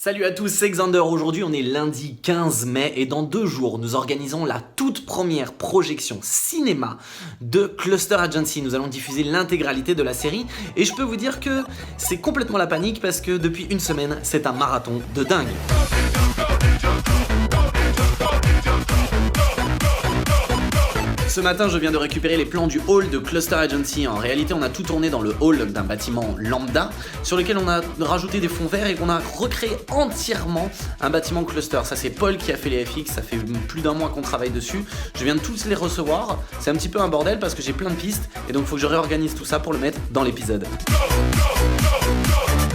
Salut à tous, c'est Xander. Aujourd'hui on est lundi 15 mai et dans 2 jours nous organisons la toute première projection cinéma de Cluster Agency. Nous allons diffuser l'intégralité de la série et je peux vous dire que c'est complètement la panique parce que depuis une semaine c'est un marathon de dingue. Ce matin, je viens de récupérer les plans du hall de Cluster Agency. En réalité, on a tout tourné dans le hall d'un bâtiment lambda sur lequel on a rajouté des fonds verts et qu'on a recréé entièrement un bâtiment cluster. Ça, c'est Paul qui a fait les FX, ça fait plus d'1 mois qu'on travaille dessus. Je viens de tous les recevoir. C'est un petit peu un bordel parce que j'ai plein de pistes et donc il faut que je réorganise tout ça pour le mettre dans l'épisode.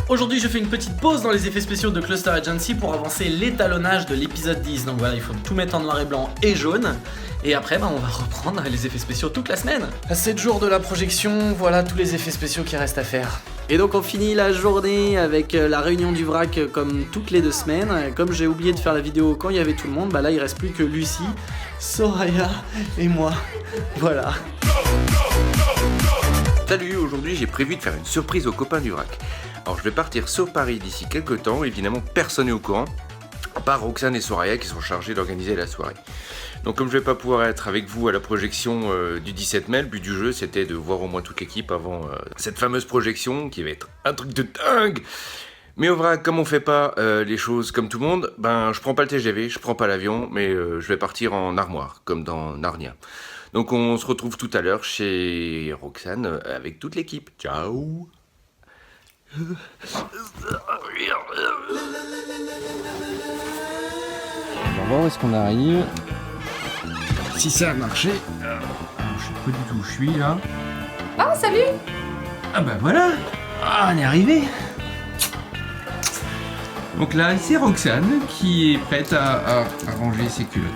Aujourd'hui, je fais une petite pause dans les effets spéciaux de Cluster Agency pour avancer l'étalonnage de l'épisode 10. Donc voilà, il faut tout mettre en noir et blanc et jaune. Et après, on va reprendre les effets spéciaux toute la semaine. À 7 jours de la projection, voilà tous les effets spéciaux qui restent à faire. Et donc on finit la journée avec la réunion du vrac comme toutes les 2 semaines. Comme j'ai oublié de faire la vidéo quand il y avait tout le monde, là il reste plus que Lucie, Soraya et moi. Voilà. Salut, aujourd'hui j'ai prévu de faire une surprise aux copains du vrac. Alors je vais partir sur Paris d'ici quelques temps, évidemment personne n'est au courant, à part Roxane et Soraya qui sont chargés d'organiser la soirée. Donc comme je vais pas pouvoir être avec vous à la projection du 17 mai, le but du jeu c'était de voir au moins toute l'équipe avant cette fameuse projection qui va être un truc de dingue. Mais au vrac, comme on fait pas les choses comme tout le monde, je prends pas le TGV, je prends pas l'avion, mais je vais partir en armoire, comme dans Narnia. Donc on se retrouve tout à l'heure chez Roxane avec toute l'équipe. Ciao. On va voir où est-ce qu'on arrive. Si ça a marché. Je sais pas du tout où je suis là. Ah, salut! Ah bah voilà. Ah, on est arrivé. Donc là, c'est Roxane qui est prête à ranger ses culottes.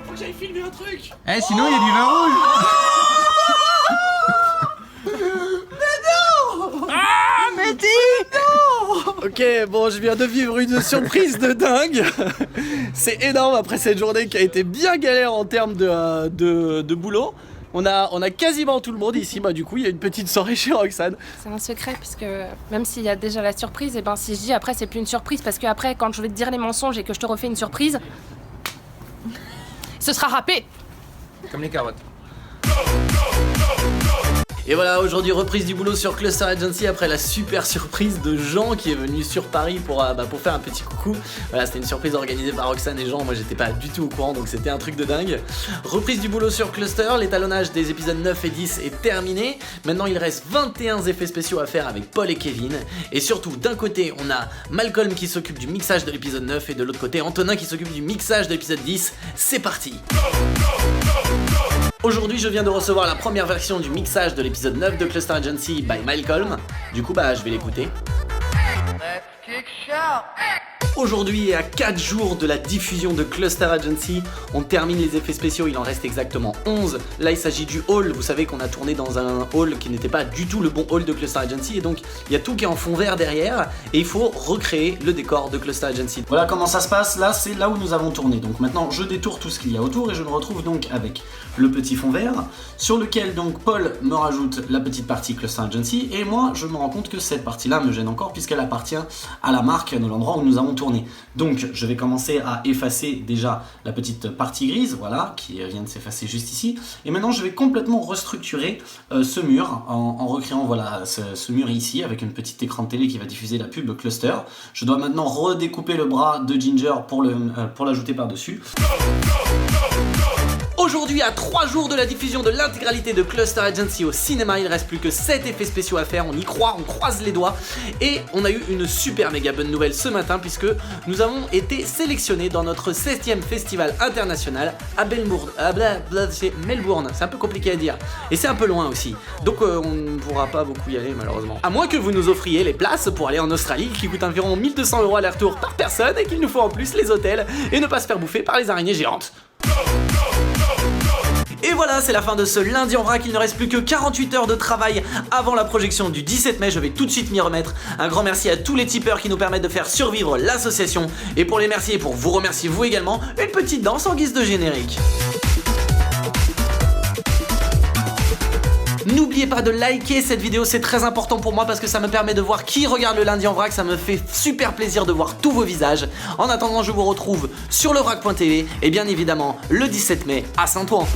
Faut que j'aille filmer un truc. Eh, sinon il y a du vin rouge. Ok, bon, je viens de vivre une surprise de dingue. C'est énorme après cette journée qui a été bien galère en termes de boulot. On a quasiment tout le monde ici, du coup il y a une petite soirée chez Roxane. C'est un secret puisque même s'il y a déjà la surprise, et si je dis après c'est plus une surprise parce que après quand je vais te dire les mensonges et que je te refais une surprise, ce sera râpé. Comme les carottes. Et voilà, aujourd'hui reprise du boulot sur Cluster Agency après la super surprise de Jean qui est venu sur Paris pour faire un petit coucou. Voilà, c'était une surprise organisée par Roxane et Jean, moi j'étais pas du tout au courant donc c'était un truc de dingue. Reprise du boulot sur Cluster, l'étalonnage des épisodes 9 et 10 est terminé. Maintenant il reste 21 effets spéciaux à faire avec Paul et Kevin. Et surtout, d'un côté on a Malcolm qui s'occupe du mixage de l'épisode 9 et de l'autre côté Antonin qui s'occupe du mixage de l'épisode 10. C'est parti! Aujourd'hui, je viens de recevoir la première version du mixage de l'épisode 9 de Cluster Agency by Malcolm. Du coup, je vais l'écouter. Aujourd'hui, et à 4 jours de la diffusion de Cluster Agency, on termine les effets spéciaux, il en reste exactement 11. Là, il s'agit du hall, vous savez qu'on a tourné dans un hall qui n'était pas du tout le bon hall de Cluster Agency, et donc il y a tout qui est en fond vert derrière, et il faut recréer le décor de Cluster Agency. Voilà comment ça se passe, là c'est là où nous avons tourné. Donc maintenant, je détourne tout ce qu'il y a autour, et je me retrouve donc avec le petit fond vert, sur lequel donc Paul me rajoute la petite partie Cluster Agency, et moi je me rends compte que cette partie-là me gêne encore, puisqu'elle appartient à la marque de l'endroit où nous avons tourné. Donc je vais commencer à effacer déjà la petite partie grise, voilà, qui vient de s'effacer juste ici. Et maintenant je vais complètement restructurer ce mur en recréant voilà, ce mur ici avec une petite écran de télé qui va diffuser la pub Cluster. Je dois maintenant redécouper le bras de Ginger pour l'ajouter par-dessus. Aujourd'hui, à 3 jours de la diffusion de l'intégralité de Cluster Agency au cinéma, il ne reste plus que 7 effets spéciaux à faire, on y croit, on croise les doigts. Et on a eu une super méga bonne nouvelle ce matin puisque nous avons été sélectionnés dans notre 16e festival international à Melbourne. C'est un peu compliqué à dire. Et c'est un peu loin aussi. Donc on ne pourra pas beaucoup y aller malheureusement. À moins que vous nous offriez les places pour aller en Australie qui coûtent environ 1 200 € aller-retour par personne et qu'il nous faut en plus les hôtels et ne pas se faire bouffer par les araignées géantes. Et voilà, c'est la fin de ce lundi en vrac, il ne reste plus que 48 heures de travail avant la projection du 17 mai, je vais tout de suite m'y remettre. Un grand merci à tous les tipeurs qui nous permettent de faire survivre l'association. Et pour les remercier et pour vous remercier vous également, une petite danse en guise de générique. N'oubliez pas de liker cette vidéo, c'est très important pour moi parce que ça me permet de voir qui regarde le lundi en vrac, ça me fait super plaisir de voir tous vos visages. En attendant, je vous retrouve sur levrac.tv et bien évidemment le 17 mai à Saint-Ouen.